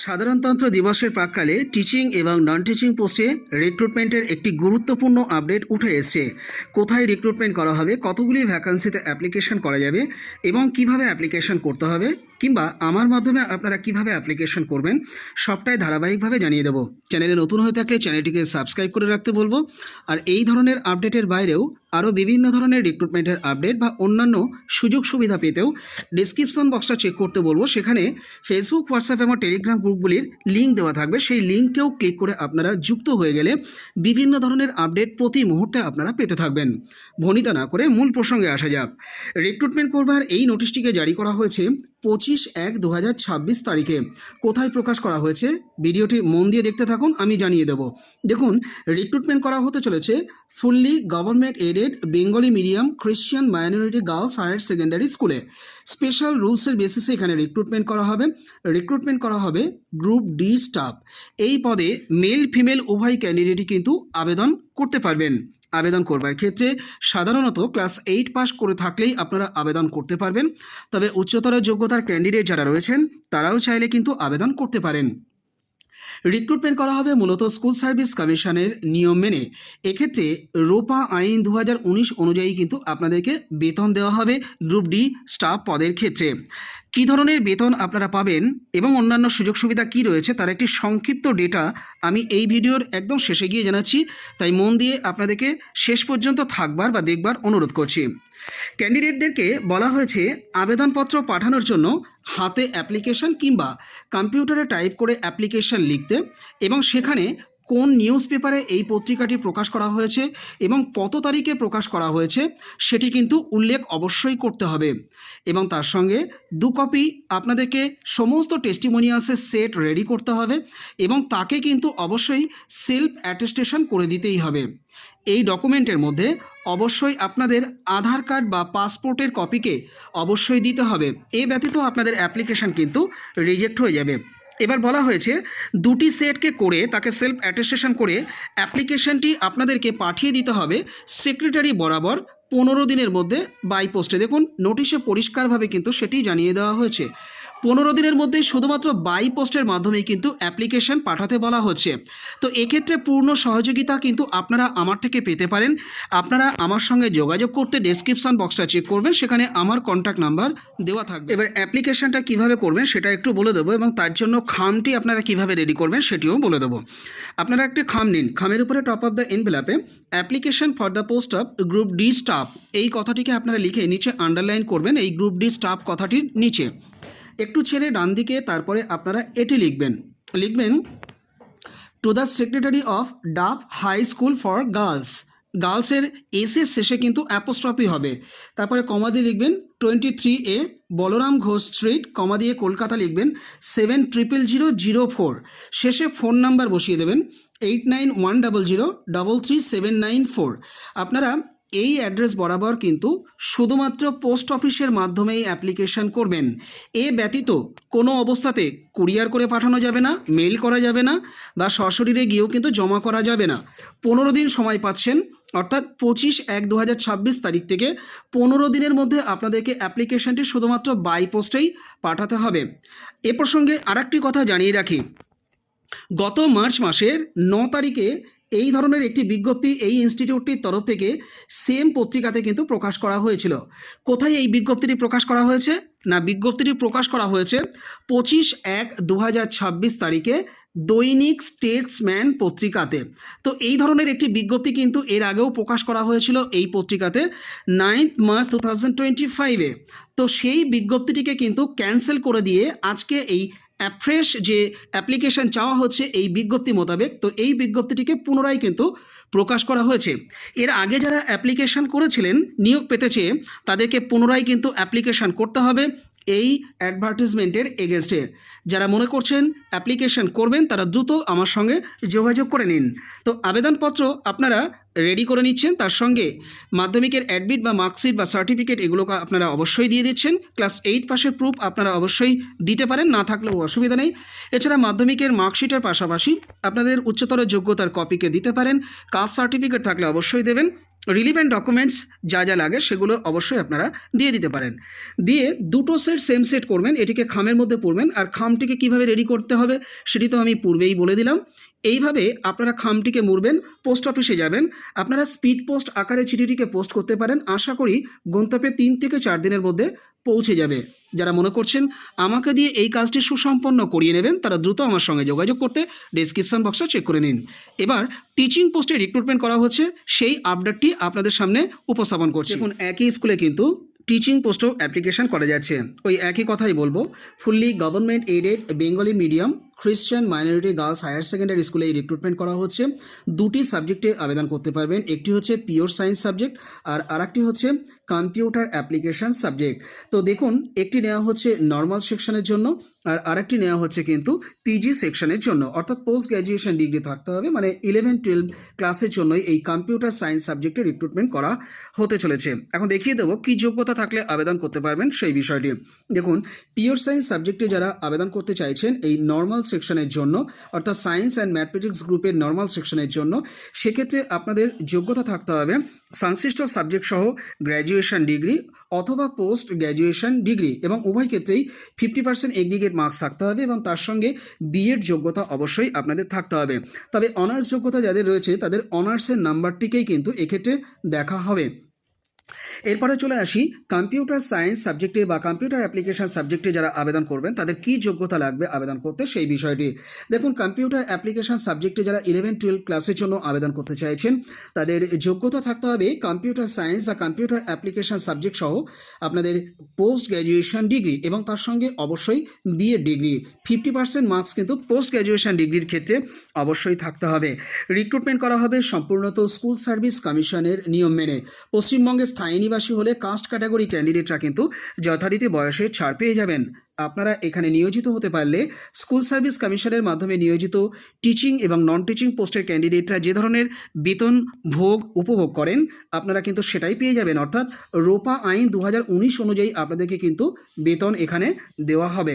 সাধারণতন্ত্র দিবসের প্রাক্কালে টিচিং এবং নন টিচিং পোস্টে রিক্রুটমেন্টের একটি গুরুত্বপূর্ণ আপডেট উঠে এসেছে। কোথায় রিক্রুটমেন্ট করা হবে, কতগুলি ভ্যাকান্সিতে অ্যাপ্লিকেশন করা যাবে এবং কিভাবে অ্যাপ্লিকেশন করতে হবে, কিংবা আমার মাধ্যমে আপনারা কিভাবে অ্যাপ্লিকেশন করবেন, সবটাই ধারাবাহিকভাবে জানিয়ে দেবো। চ্যানেলে নতুন হয়ে থাকলে চ্যানেলটিকে সাবস্ক্রাইব করে রাখতে বলবো। আর এই ধরনের আপডেটের বাইরেও আরও বিভিন্ন ধরনের রিক্রুটমেন্টের আপডেট বা অন্যান্য সুযোগ সুবিধা পেতেও ডিসক্রিপশন বক্সটা চেক করতে বলবো। সেখানে ফেসবুক, হোয়াটসঅ্যাপ এবং টেলিগ্রাম গ্রুপগুলির লিঙ্ক দেওয়া থাকবে। সেই লিঙ্কেও ক্লিক করে আপনারা যুক্ত হয়ে গেলে বিভিন্ন ধরনের আপডেট প্রতি মুহূর্তে আপনারা পেতে থাকবেন। ভনিতা না করে মূল প্রসঙ্গে আসা যাক। রিক্রুটমেন্ট করবার এই নোটিশটিকে জারি করা হয়েছে 25/1/2026 তারিখে। কোথায় প্রকাশ করা হয়েছে ভিডিওটি মন দিয়ে দেখতে থাকুন, আমি জানিয়ে দেব। দেখুন, রিক্রুটমেন্ট করা হতে চলেছে fully government aided Bengali medium Christian minority girls higher secondary স্কুলে। স্পেশাল রুলসের বেসিসে এখানে রিক্রুটমেন্ট করা হবে গ্রুপ ডি স্টাফ। এই পদে মেল ফিমেল উভয় ক্যান্ডিডেটই কিন্তু আবেদন করতে পারবেন। আবেদন করবার ক্ষেত্রে সাধারণত ক্লাস 8 পাস করে থাকলেই আপনারা আবেদন করতে পারবেন। তবে উচ্চতর যোগ্যতার ক্যান্ডিডেট যারা রয়েছেন তারাও চাইলে কিন্তু আবেদন করতে পারেন। রিক্রুটমেন্ট করা হবে মূলত স্কুল সার্ভিস কমিশনের নিয়ম মেনে। এক্ষেত্রে রোপা আইন 2019 অনুযায়ী কিন্তু আপনাদেরকে বেতন দেওয়া হবে গ্রুপ ডি স্টাফ পদের ক্ষেত্রে। কী ধরনের বেতন আপনারা পাবেন এবং অন্যান্য সুযোগ সুবিধা কী রয়েছে তার একটি সংক্ষিপ্ত ডেটা আমি এই ভিডিওর একদম শেষে গিয়ে জানাচ্ছি, তাই মন দিয়ে আপনাদেরকে শেষ পর্যন্ত থাকবার বা দেখবার অনুরোধ করছি। ক্যান্ডিডেটদেরকে বলা হয়েছে আবেদনপত্র পাঠানোর জন্য হাতে অ্যাপ্লিকেশন কিংবা কম্পিউটারে টাইপ করে অ্যাপ্লিকেশন লিখতে এবং সেখানে কোন নিউজ পেপারে এই পত্রিকাটি প্রকাশ করা হয়েছে এবং কত তারিখে প্রকাশ করা হয়েছে সেটি কিন্তু উল্লেখ অবশ্যই করতে হবে। এবং তার সঙ্গে 2 কপি আপনাদেরকে সমস্ত টেস্টিমোনিয়ালসের সেট রেডি করতে হবে এবং তাকে কিন্তু অবশ্যই সেলফ অ্যাটেস্টেশন করে দিতেই হবে। এই ডকুমেন্টের মধ্যে অবশ্যই আপনাদের আধার কার্ড বা পাসপোর্টের কপিকে অবশ্যই দিতে হবে। এ ব্যতীত আপনাদের অ্যাপ্লিকেশন কিন্তু রিজেক্ট হয়ে যাবে। এবার বলা হয়েছে 2টি সেটকে করে তাকে সেলফ অ্যাটেস্টেশন করে অ্যাপ্লিকেশনটি আপনাদেরকে পাঠিয়ে দিতে হবে সেক্রেটারি বরাবর 15 দিনের মধ্যে বাই পোস্টে। দেখুন, নোটিশে পরিষ্কারভাবে কিন্তু সেটি জানিয়ে দেওয়া হয়েছে 15 দিনের মধ্যে শুধুমাত্র বাই পোস্টের মাধ্যমেই কিন্তু অ্যাপ্লিকেশন পাঠাতে বলা হচ্ছে। তো এক্ষেত্রে পূর্ণ সহযোগিতা কিন্তু আপনারা আমার থেকে পেতে পারেন। আপনারা আমার সঙ্গে যোগাযোগ করতে ডেসক্রিপশন বক্সটা চেক করবেন, সেখানে আমার কন্ট্যাক্ট নাম্বার দেওয়া থাকবে। এবার অ্যাপ্লিকেশনটা কিভাবে করবেন সেটা একটু বলে দেবো এবং তার জন্য খামটি আপনারা কিভাবে রেডি করবেন সেটিও বলে দেবো। আপনারা একটি খাম নিন, খামের উপরে টপ অফ দ্য এনভেলপে application for the post of group D staff এই কথাটিকে আপনারা লিখে নিচে আন্ডারলাইন করবেন। এই গ্রুপ ডি স্টাফ কথাটির নিচে একটু ছেড়ে ডান দিকে তারপরে আপনারা এটি লিখবেন to the secretary of Duff High School for girls. গার্লসের এসের শেষে কিন্তু অ্যাপোস্ট্রফি হবে, তারপরে কমা দিয়ে লিখবেন 23A বলরাম ঘোষ স্ট্রিট, কমা দিয়ে কলকাতা লিখবেন 700004। শেষে ফোন নাম্বার বসিয়ে দেবেন 8910033794। আপনারা এই অ্যাড্রেস বরাবর কিন্তু শুধুমাত্র পোস্ট অফিসের মাধ্যমেই অ্যাপ্লিকেশন করবেন। এ ব্যতীত কোনো অবস্থাতে কুরিয়ার করে পাঠানো যাবে না, মেল করা যাবে না বা সশরীরে গিয়েও কিন্তু জমা করা যাবে না। 15 দিন সময় পাচ্ছেন, অর্থাৎ 25/1/2026 তারিখ থেকে 15 দিনের মধ্যে আপনাদেরকে অ্যাপ্লিকেশনটি শুধুমাত্র বাই পোস্টেই পাঠাতে হবে। এ প্রসঙ্গে আরেকটি কথা জানিয়ে রাখি, গত মার্চ মাসের 9 তারিখে এই ধরনের একটি বিজ্ঞপ্তি এই ইনস্টিটিউটটির তরফ থেকে সেম পত্রিকাতে কিন্তু প্রকাশ করা হয়েছিল। কোথায় এই বিজ্ঞপ্তিটি প্রকাশ করা হয়েছে না, বিজ্ঞপ্তিটি প্রকাশ করা হয়েছে 25/1/2026 তারিখে দৈনিক স্টেটসম্যান পত্রিকাতে। তো এই ধরনের একটি বিজ্ঞপ্তি কিন্তু এর আগেও প্রকাশ করা হয়েছিল এই পত্রিকাতে 9 মার্চ 2025-এ। তো সেই বিজ্ঞপ্তিটিকে কিন্তু ক্যান্সেল করে দিয়ে আজকে এই ফ্রেশ যে অ্যাপ্লিকেশন চাওয়া হচ্ছে এই বিজ্ঞপ্তি মোতাবেক, তো এই বিজ্ঞপ্তিটিকে পুনরায় কিন্তু প্রকাশ করা হয়েছে। এর আগে যারা অ্যাপ্লিকেশন করেছিলেন নিয়োগ পেতে চেয়ে তাদেরকে পুনরায় কিন্তু অ্যাপ্লিকেশন করতে হবে এই অ্যাডভার্টিজমেন্টের এগেনস্টে। যারা মনে করছেন অ্যাপ্লিকেশন করবেন তারা দ্রুত আমার সঙ্গে যোগাযোগ করে নিন। তো আবেদনপত্র আপনারা রেডি করে নিচ্ছেন, তার সঙ্গে মাধ্যমিকের অ্যাডমিট বা মার্কশিট বা সার্টিফিকেট এগুলোকে আপনারা অবশ্যই দিয়ে দিচ্ছেন। ক্লাস 8 পাসের প্রুফ আপনারা অবশ্যই দিতে পারেন, না থাকলেও অসুবিধা নেই। এছাড়া মাধ্যমিকের মার্কশিটের পাশাপাশি আপনাদের উচ্চতর যোগ্যতার কপিকে দিতে পারেন, কাস্ট সার্টিফিকেট থাকলে অবশ্যই দেবেন। রিলিভেন্ট ডকুমেন্টস যা যা লাগে সেগুলো অবশ্যই আপনারা দিয়ে দিতে পারেন। দিয়ে দুটো সেট সেম সেট করবেন, এটিকে খামের মধ্যে পড়বেন। আর খামটিকে কিভাবে রেডি করতে হবে সেটি তো আমি পূর্বেই বলে দিলাম। এইভাবে আপনারা খামটিকে মুড়বেন, পোস্ট অফিসে যাবেন, আপনারা স্পিড পোস্ট আকারে চিঠিটিকে পোস্ট করতে পারেন। আশা করি গন্তব্যে 3 থেকে 4 দিনের মধ্যে পৌঁছে যাবে। যারা মনে করছেন আমাকে দিয়ে এই কাজটি সুসম্পন্ন করিয়ে নেবেন, তারা দ্রুত আমার সঙ্গে যোগাযোগ করতে ডেসক্রিপশন বক্সটা চেক করে নিন। এবার টিচিং পোস্টে রিক্রুটমেন্ট করা হচ্ছে সেই আপডেটটি আপনাদের সামনে উপস্থাপন করছি। দেখুন, একই স্কুলে কিন্তু টিচিং পোস্টও অ্যাপ্লিকেশন করা যাচ্ছে। ওই একই কথাই বলবো, fully government aided Bengali medium Christian minority girls higher secondary স্কুলে এই রিক্রুটমেন্ট করা হচ্ছে। দুটি সাবজেক্টে আবেদন করতে পারবেন, একটি হচ্ছে পিওর সায়েন্স সাবজেক্ট আর আরেকটি হচ্ছে কম্পিউটার অ্যাপ্লিকেশন সাবজেক্ট। তো দেখুন, একটি নেওয়া হচ্ছে নর্মাল সেকশনের জন্য আর আরেকটি নেওয়া হচ্ছে কিন্তু পিজি সেকশনের জন্য, অর্থাৎ পোস্ট গ্র্যাজুয়েশন ডিগ্রি থাকতে হবে। মানে 11-12 ক্লাসের জন্যই এই কম্পিউটার সায়েন্স সাবজেক্টে রিক্রুটমেন্ট করা হতে চলেছে। এখন দেখিয়ে দেবো কী যোগ্যতা থাকলে আবেদন করতে পারবেন সেই বিষয়টি। দেখুন, পিওর সায়েন্স সাবজেক্টে যারা আবেদন করতে চাইছেন এই নর্মাল সেকশনের জন্য, অর্থাৎ সায়েন্স অ্যান্ড ম্যাথমেটিক্স গ্রুপের নর্মাল সেকশনের জন্য, সেক্ষেত্রে আপনাদের যোগ্যতা থাকতে হবে সংশ্লিষ্ট সাবজেক্ট সহ গ্র্যাজুয়েশন ডিগ্রি অথবা পোস্ট গ্র্যাজুয়েশন ডিগ্রি, এবং উভয় ক্ষেত্রেই 50% এগ্রিগেট মার্কস থাকতে হবে এবং তার সঙ্গে বিএড যোগ্যতা অবশ্যই আপনাদের থাকতে হবে। তবে অনার্স যোগ্যতা যাদের রয়েছে তাদের অনার্সের নাম্বারটিকেই কিন্তু এক্ষেত্রে দেখা হবে। এরপরে চলে আসি কম্পিউটার সায়েন্স সাবজেক্টে বা কম্পিউটার অ্যাপ্লিকেশন সাবজেক্টে যারা আবেদন করবেন তাদের কী যোগ্যতা লাগবে আবেদন করতে সেই বিষয়টি। দেখুন, কম্পিউটার অ্যাপ্লিকেশন সাবজেক্টে যারা 11-12 ক্লাসের জন্য আবেদন করতে চাইছেন তাদের যোগ্যতা থাকতে হবে কম্পিউটার সায়েন্স বা কম্পিউটার অ্যাপ্লিকেশন সাবজেক্ট সহ আপনাদের পোস্ট গ্র্যাজুয়েশন ডিগ্রি এবং তার সঙ্গে অবশ্যই বিএড ডিগ্রি। 50% মার্কস কিন্তু পোস্ট গ্র্যাজুয়েশন ডিগ্রির ক্ষেত্রে অবশ্যই থাকতে হবে। রিক্রুটমেন্ট করা হবে সম্পূর্ণত স্কুল সার্ভিস কমিশনের নিয়ম মেনে। পশ্চিমবঙ্গের স্থায়ী নিবাসী হলে কাস্ট ক্যাটাগরি ক্যান্ডিডেটরা কিন্তু যথারীতি বয়সের ছাড় পেয়ে যাবেন। আপনারা এখানে নিয়োজিত হতে পারলে স্কুল সার্ভিস কমিশনের মাধ্যমে নিয়োজিত টিচিং এবং নন টিচিং পোস্টের ক্যান্ডিডেটরা যে ধরনের বেতন ভোগ উপভোগ করেন আপনারা কিন্তু সেটাই পেয়ে যাবেন, অর্থাৎ রোপা আইন 2019 অনুযায়ী আপনাদেরকে কিন্তু বেতন এখানে দেওয়া হবে।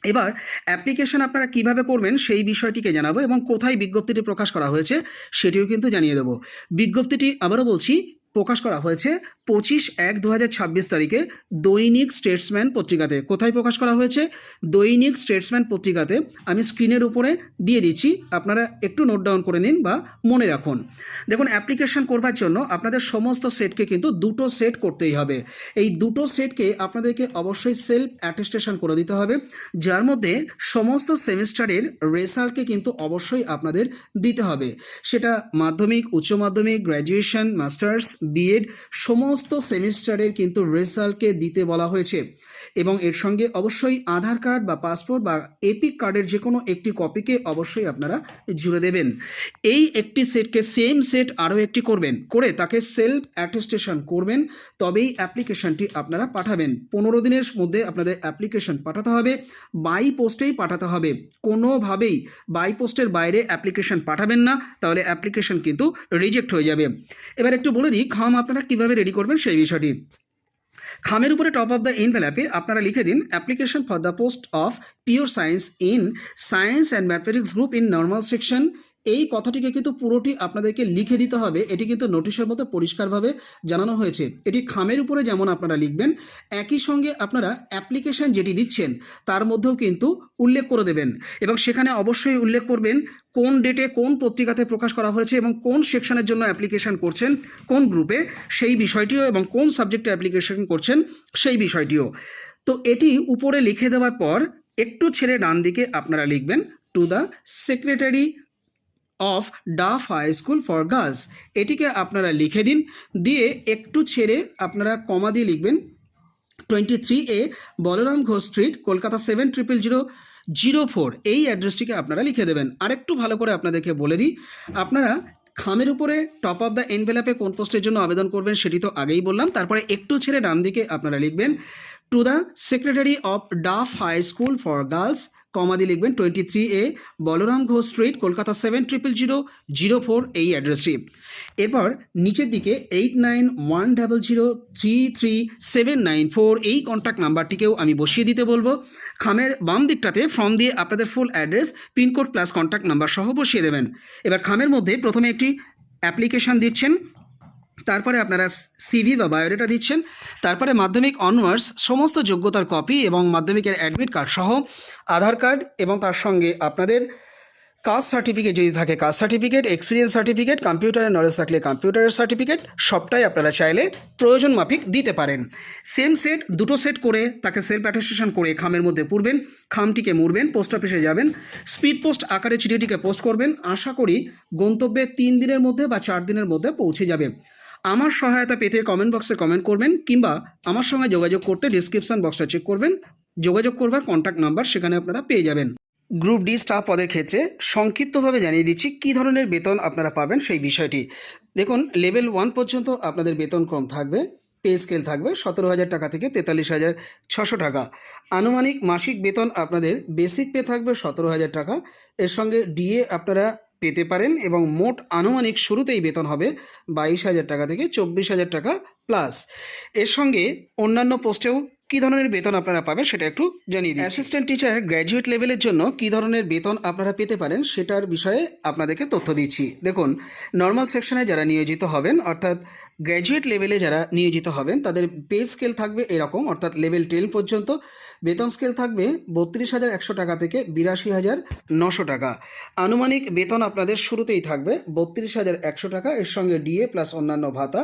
এবার অ্যাপ্লিকেশন আপনারা কিভাবে করবেন সেই বিষয়টিকে জানাবো এবং কোথায় বিজ্ঞপ্তিটি প্রকাশ করা হয়েছে সেটিও কিন্তু জানিয়ে দেবো। বিজ্ঞপ্তিটি আবারও বলছি প্রকাশ করা হয়েছে 25/1/2026 তারিখে দৈনিক স্টেটসম্যান পত্রিকাতে। কোথায় প্রকাশ করা হয়েছে? দৈনিক স্টেটসম্যান পত্রিকাতে। আমি স্ক্রিনের উপরে দিয়ে দিচ্ছি, আপনারা একটু নোট ডাউন করে নিন বা মনে রাখুন। দেখুন, অ্যাপ্লিকেশন করবার জন্য আপনাদের সমস্ত সেটকে কিন্তু দুটো সেট করতেই হবে। এই দুটো সেটকে আপনাদেরকে অবশ্যই সেলফ অ্যাটেস্টেশন করে দিতে হবে, যার মধ্যে সমস্ত সেমিস্টারের রেজাল্টকে কিন্তু অবশ্যই আপনাদের দিতে হবে। সেটা মাধ্যমিক, উচ্চ মাধ্যমিক, গ্র্যাজুয়েশন, মাস্টার্স, বিএড সমস্ত সেমিস্টারের কিন্তু রেজাল্টকে দিতে বলা হয়েছে। এবং এর সঙ্গে অবশ্যই আধার কার্ড বা পাসপোর্ট বা এপিক কার্ডের যে কোনো একটি কপিকে অবশ্যই আপনারা জুড়ে দেবেন। এই একটি সেটকে সেম সেট আরও একটি করবেন, করে তাকে সেলফ অ্যাটেস্টেশন করবেন, তবেই অ্যাপ্লিকেশনটি আপনারা পাঠাবেন। 15 দিনের মধ্যে আপনাদের অ্যাপ্লিকেশন পাঠাতে হবে, বাই পোস্টেই পাঠাতে হবে। কোনোভাবেই বাই পোস্টের বাইরে অ্যাপ্লিকেশন পাঠাবেন না, তাহলে অ্যাপ্লিকেশন কিন্তু রিজেক্ট হয়ে যাবে। এবার একটু বলে দিই খাম আপনারা কীভাবে রেডি করবেন সেই বিষয়টি। খামের উপরে টপ অফ দ্য এনভেলপে আপনারা লিখে দিন application for the post of pure science in science and mathematics group in normal section. এই কথাটিকে কিন্তু পুরোটি আপনাদেরকে লিখে দিতে হবে। এটি কিন্তু নোটিশের মধ্যে পরিষ্কারভাবে জানানো হয়েছে। এটি খামের উপরে যেমন আপনারা লিখবেন, একই সঙ্গে আপনারা অ্যাপ্লিকেশন যেটি দিচ্ছেন তার মধ্যেও কিন্তু উল্লেখ করে দেবেন এবং সেখানে অবশ্যই উল্লেখ করবেন কোন ডেটে কোন পত্রিকাতে প্রকাশ করা হয়েছে এবং কোন সেকশনের জন্য অ্যাপ্লিকেশন করছেন, কোন গ্রুপে সেই বিষয়টিও, এবং কোন সাবজেক্টে অ্যাপ্লিকেশন করছেন সেই বিষয়টিও। তো এটি উপরে লিখে দেওয়ার পর একটু ছেড়ে ডান দিকে আপনারা লিখবেন to the secretary of Duff High School for Girls. এটিকে আপনারা লিখে দিন, দিয়ে একটু ছেড়ে আপনারা কমা দিয়ে লিখবেন 23A বলরাম ঘোষ স্ট্রিট, কলকাতা 700004। এই অ্যাড্রেসটিকে আপনারা লিখে দেবেন। আরেকটু ভালো করে আপনাদেরকে বলে দিই, আপনারা খামের উপরে টপ অফ দ্য এনভেলপে কোন পোস্টের জন্য আবেদন করবেন সেটি তো আগেই বললাম। তারপরে একটু ছেড়ে ডান দিকে আপনারা লিখবেন to the secretary of Duff High School for girls, comma দিয়ে লিখবেন 23A বলরাম ঘোষ স্ট্রিট, কলকাতা 700004, এই অ্যাড্রেসটি। এরপর নিচের দিকে 8910033794 এই কন্ট্যাক্ট নাম্বারটিকেও আমি বসিয়ে দিতে বলবো। খামের বাম দিকটাতে ফর্ম দিয়ে আপনাদের full address, pincode plus contact number সহ বসিয়ে দেবেন। এবার খামের মধ্যে প্রথমে একটি অ্যাপ্লিকেশান দিচ্ছেন, তারপরে আপনারা সিভি বা বায়োডাটা দিচ্ছেন। তারপরে মাধ্যমিক অনওয়ার্স সমস্ত যোগ্যতার কপি এবং মাধ্যমিকের অ্যাডমিট কার্ড সহ আধার কার্ড এবং তার সঙ্গে আপনাদের কাস্ট সার্টিফিকেট যদি থাকে কাস্ট সার্টিফিকেট, এক্সপিরিয়েন্স সার্টিফিকেট, কম্পিউটারের নলেজ থাকলে কম্পিউটারের সার্টিফিকেট, সবটাই আপনারা চাইলে প্রয়োজন মাফিক দিতে পারেন। সেম সেট দুটো সেট করে তাকে সেলফ অ্যাটেস্টেশন করে খামের মধ্যে পুরবেন, খামটিকে মুড়বেন, পোস্ট অফিসে যাবেন, স্পিড পোস্ট আকারে চিঠিটিকে পোস্ট করবেন। আশা করি গন্তব্যে 3 দিনের মধ্যে বা 4 দিনের মধ্যে পৌঁছে যাবে। আমার সহায়তা পেতে কমেন্ট বক্সে কমেন্ট করবেন কিংবা আমার সঙ্গে যোগাযোগ করতে ডিসক্রিপশন বক্সটা চেক করবেন, যোগাযোগ করবার কন্ট্যাক্ট নাম্বার সেখানে আপনারা পেয়ে যাবেন। গ্রুপ ডি স্টাফ পদের ক্ষেত্রে সংক্ষিপ্তভাবে জানিয়ে দিচ্ছি কী ধরনের বেতন আপনারা পাবেন সেই বিষয়টি। দেখুন, লেভেল 1 পর্যন্ত আপনাদের বেতনক্রম থাকবে, পে স্কেল থাকবে 17,000 টাকা থেকে 43,600 টাকা। আনুমানিক মাসিক বেতন আপনাদের বেসিক পে থাকবে 17,000 টাকা, এর সঙ্গে ডিএ আপনারা পেতে পারেন এবং মোট আনুমানিক শুরুতেই বেতন হবে 22,000 টাকা থেকে 24,000 টাকা প্লাস। এর সঙ্গে অন্যান্য পোস্টেও কী ধরনের বেতন আপনারা পাবেন সেটা একটু জানিয়ে দিই। অ্যাসিস্ট্যান্ট টিচার গ্র্যাজুয়েট লেভেলের জন্য কী ধরনের বেতন আপনারা পেতে পারেন সেটার বিষয়ে আপনাদেরকে তথ্য দিচ্ছি। দেখুন, নর্মাল সেকশনে যারা নিয়োজিত হবেন অর্থাৎ গ্র্যাজুয়েট লেভেলে যারা নিয়োজিত হবেন তাদের পে স্কেল থাকবে এরকম, অর্থাৎ লেভেল 10 পর্যন্ত বেতন স্কেল থাকবে 32,100 টাকা থেকে 82,900 টাকা। আনুমানিক বেতন আপনাদের শুরুতেই থাকবে 32,100 টাকা, এর সঙ্গে ডিএ প্লাস অন্যান্য ভাতা,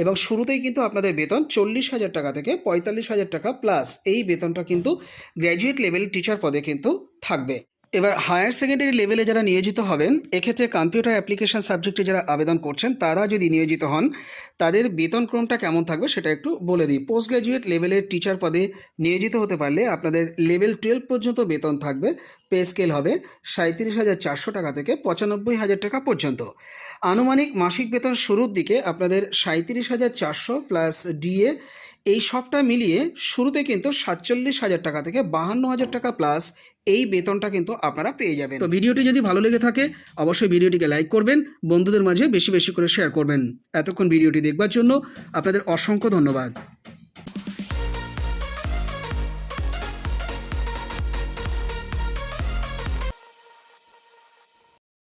এবং শুরুতেই কিন্তু আপনাদের বেতন 40,000 টাকা থেকে 45,000 টাকা প্লাস। এই বেতনটা কিন্তু গ্র্যাজুয়েট লেভেল টিচার পদে কিন্তু থাকবে। এবার হায়ার সেকেন্ডারি লেভেলে যারা নিয়োজিত হবেন, এক্ষেত্রে কম্পিউটার অ্যাপ্লিকেশন সাবজেক্টে যারা আবেদন করছেন তারা যদি নিয়োজিত হন তাদের বেতনক্রমটা কেমন থাকবে সেটা একটু বলে দিই। পোস্ট গ্র্যাজুয়েট লেভেলের টিচার পদে নিয়োজিত হতে পারলে আপনাদের লেভেল 12 পর্যন্ত বেতন থাকবে, পে স্কেল হবে 37,400 টাকা থেকে 95,000 টাকা পর্যন্ত। আনুমানিক মাসিক বেতন শুরুর দিকে আপনাদের 37,400 প্লাস ডিএ, এই সবটা মিলিয়ে শুরুতে কিন্তু 47,000 টাকা থেকে 52,000 টাকা প্লাস এই বেতনটা কিন্তু আপনারা পেয়ে যাবেন। তো ভিডিওটি যদি ভালো লেগে থাকে অবশ্যই ভিডিওটিকে লাইক করবেন, বন্ধুদের মাঝে বেশি বেশি করে শেয়ার করবেন। এতক্ষণ ভিডিওটি দেখবার জন্য আপনাদের অসংখ্য ধন্যবাদ।